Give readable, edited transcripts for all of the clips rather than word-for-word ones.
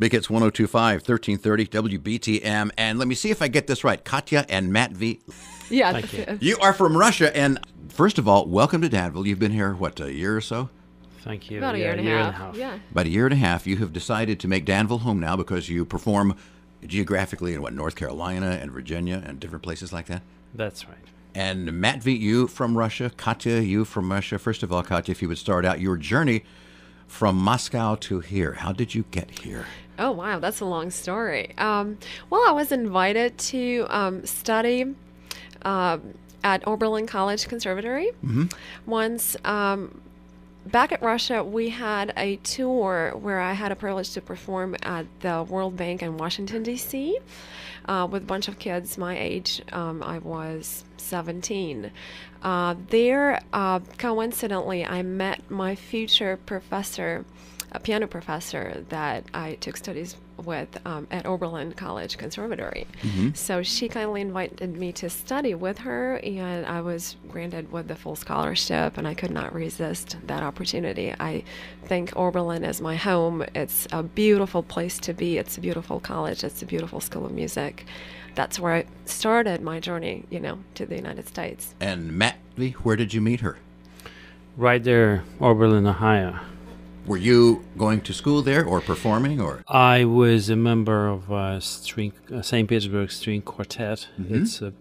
Big Hits 102.5, 1330 WBTM. And let me see if I get this right. Katya and Matvey. Yeah. Thank you. You are from Russia. And first of all, welcome to Danville. You've been here, what, a year or so? Thank you. About a year and a half. Yeah. About a year and a half. You have decided to make Danville home now because you perform geographically in, what, North Carolina and Virginia and different places like that? That's right. And Matvey, you from Russia. Katya, you from Russia. First of all, Katya, if you would start out your journey from Moscow to here. How did you get here? Oh, wow. That's a long story. Well, I was invited to study at Oberlin College Conservatory. Once back at Russia, we had a tour where I had a privilege to perform at the World Bank in Washington, D.C. With a bunch of kids my age. I was 17. There, coincidentally, I met my future professor, a piano professor that I took studies with at Oberlin College Conservatory. So she kindly invited me to study with her, and I was granted with the full scholarship, and I could not resist that opportunity. I think Oberlin is my home. It's a beautiful place to be. It's a beautiful college. It's a beautiful school of music. That's where I started my journey, to the United States. And Matvey, where did you meet her? Right there, Oberlin, Ohio. Were you going to school there or performing? Or I was a member of St. Petersburg String Quartet. It's a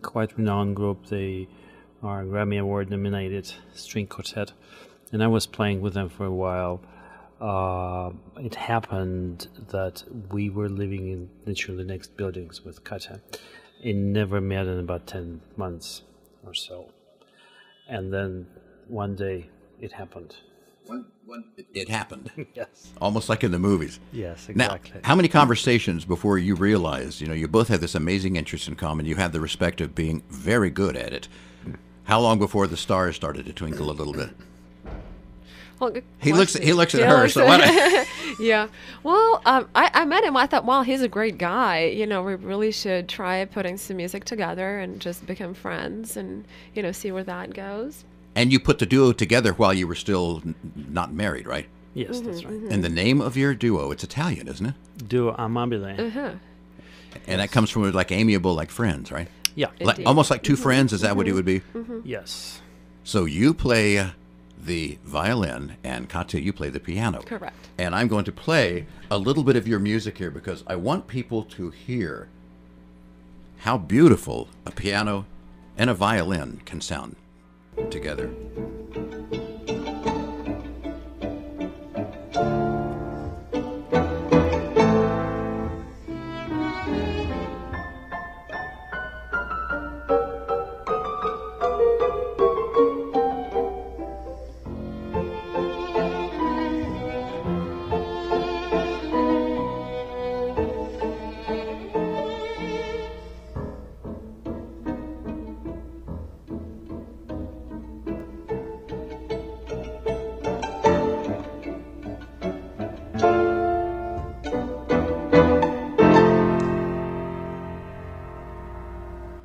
quite renowned group. They are Grammy Award nominated string quartet, and I was playing with them for a while. It happened that we were living in literally next buildings with Katya, and never met in about 10 months or so. And then one day it happened. It happened. Yes. Almost like in the movies. Yes, exactly. Now, how many conversations before you realized, you both have this amazing interest in common, you have the respect of being very good at it. How long before the stars started to twinkle a little bit? Well, good He looks question. at her. So what? Yeah. Well, I met him. I thought, wow, he's a great guy. We really should try putting some music together and just become friends and, see where that goes. And you put the duo together while you were still not married, right? Yes, that's right. And the name of your duo, it's Italian, isn't it? Duo Amabile. And that comes from like amiable, like friends, right? Yeah. Almost like two friends, is that what it would be? Yes. So you play the violin, and Katya, you play the piano. Correct. And I'm going to play a little bit of your music here because I want people to hear how beautiful a piano and a violin can sound together.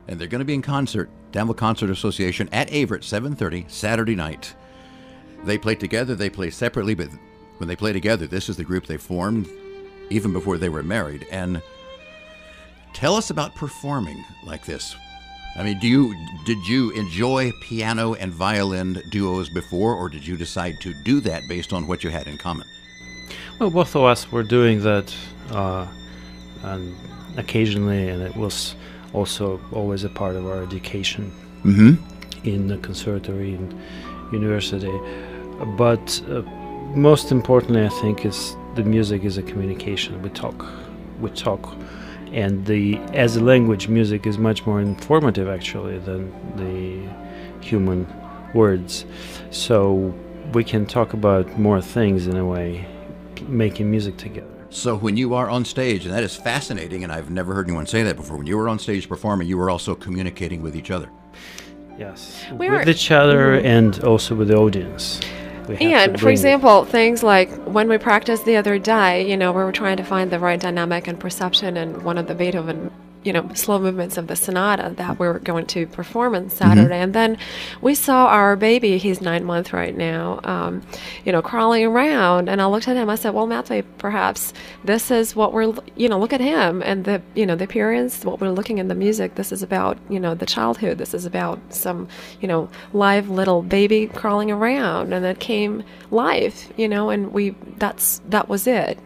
And they're going to be in concert, Danville Concert Association at Averett, 7:30, Saturday night. They play together, they play separately, but when they play together, this is the group they formed even before they were married. And tell us about performing like this. I mean, did you enjoy piano and violin duos before, or did you decide to do that based on what you had in common? Well, both of us were doing that and occasionally, and it was also always a part of our education in the conservatory and university. But most importantly, I think, is the music is a communication. We talk, and as a language, music is much more informative actually than the human words. So we can talk about more things in a way, making music together. So when you are on stage, and that is fascinating, and I've never heard anyone say that before, when you were on stage performing, you were also communicating with each other. Yes, with each other and also with the audience. And, for example, things like when we practiced the other day, we were trying to find the right dynamic and perception in one of the Beethoven slow movements of the sonata that we were going to perform on Saturday. And then we saw our baby, he's 9 months right now, crawling around. And I looked at him, I said, well, Matvey, perhaps this is what we're, look at him and the appearance, what we're looking in the music. This is about, the childhood. This is about some, live little baby crawling around. And it came live, and that was it.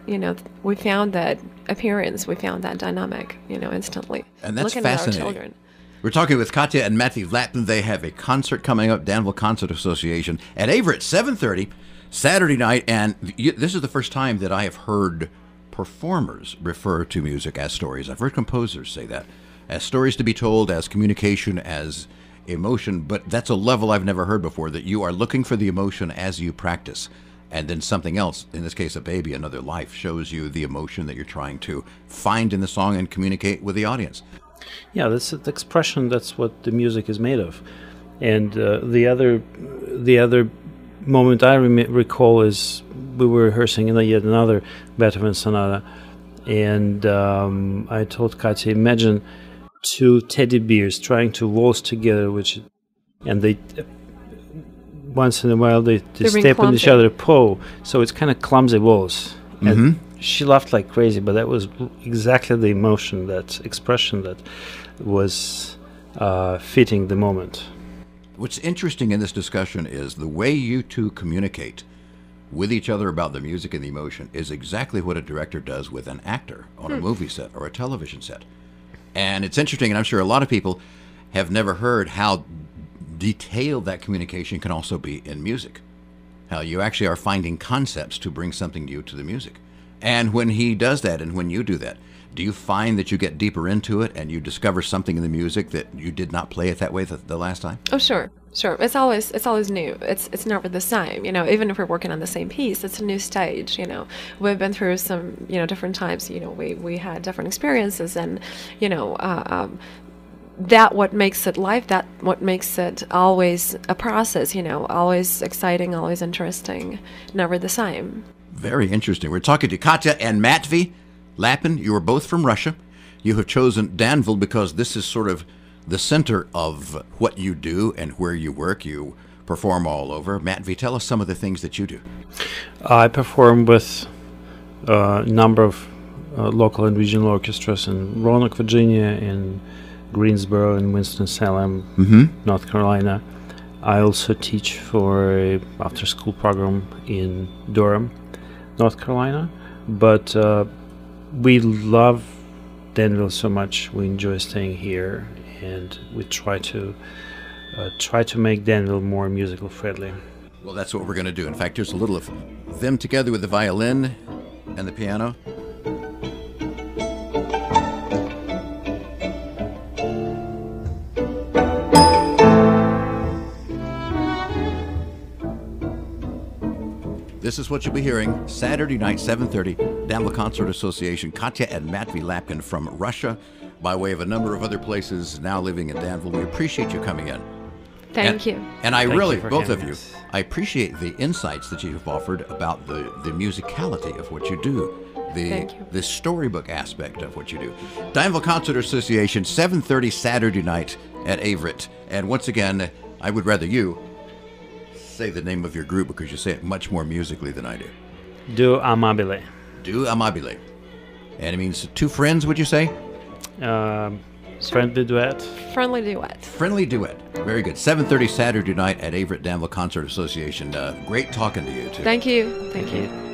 We found that appearance, we found that dynamic, instantly. And that's looking fascinating. At our children. We're talking with Katya and Matvey Lapin. They have a concert coming up, Danville Concert Association, at Averett, 7:30, Saturday night. And this is the first time that I have heard performers refer to music as stories. I've heard composers say that, as stories to be told, as communication, as emotion. But that's a level I've never heard before, that you are looking for the emotion as you practice. And then something else, in this case a baby, another life, shows you the emotion that you're trying to find in the song and communicate with the audience. Yeah, that's the expression. That's what the music is made of. And the other moment I recall is we were rehearsing yet another Beethoven sonata, and I told Katya, imagine two teddy bears trying to waltz together, and they once in a while they step on each other's paw, so it's kind of clumsy waltz. And she laughed like crazy, but that was exactly the emotion, that expression that was fitting the moment. What's interesting in this discussion is the way you two communicate with each other about the music and the emotion is exactly what a director does with an actor on a movie set or a television set. And it's interesting, and I'm sure a lot of people have never heard how detailed that communication can also be in music. How you actually are finding concepts to bring something new to the music. And when he does that and when you do that, do you find that you get deeper into it and you discover something in the music that you did not play it that way the last time? Oh, sure. It's always new. It's never the same. Even if we're working on the same piece, it's a new stage. We've been through some different times. We had different experiences, and that what makes it life. That what makes it always a process. Always exciting, always interesting, never the same. Very interesting. We're talking to Katya and Matvey Lapin. You are both from Russia. You have chosen Danville because this is sort of the center of what you do and where you work. You perform all over. Matvey, tell us some of the things that you do. I perform with a number of local and regional orchestras in Roanoke, Virginia, in Greensboro, and Winston-Salem, North Carolina. I also teach for an after-school program in Durham, North Carolina. But we love Danville so much. We enjoy staying here, and we try to make Danville more musical friendly. Well, that's what we're going to do. In fact, here's a little of them together with the violin and the piano. This is what you'll be hearing Saturday night, 7:30, Danville Concert Association. Katya and Matvey Lapin from Russia, by way of a number of other places, now living in Danville. We appreciate you coming in. Thank you. And I Thank really, you for both of having you, us. I appreciate the insights that you have offered about the musicality of what you do, Thank you. the storybook aspect of what you do. Danville Concert Association, 7:30 Saturday night at Averett. And once again, I would rather you say the name of your group because you say it much more musically than I do. Do amabile. Do amabile. And it means two friends, would you say? Friendly duet. Friendly duet. Friendly duet. Very good. 7:30 Saturday night at Averett Danville Concert Association. Great talking to you, too. Thank you. Thank you.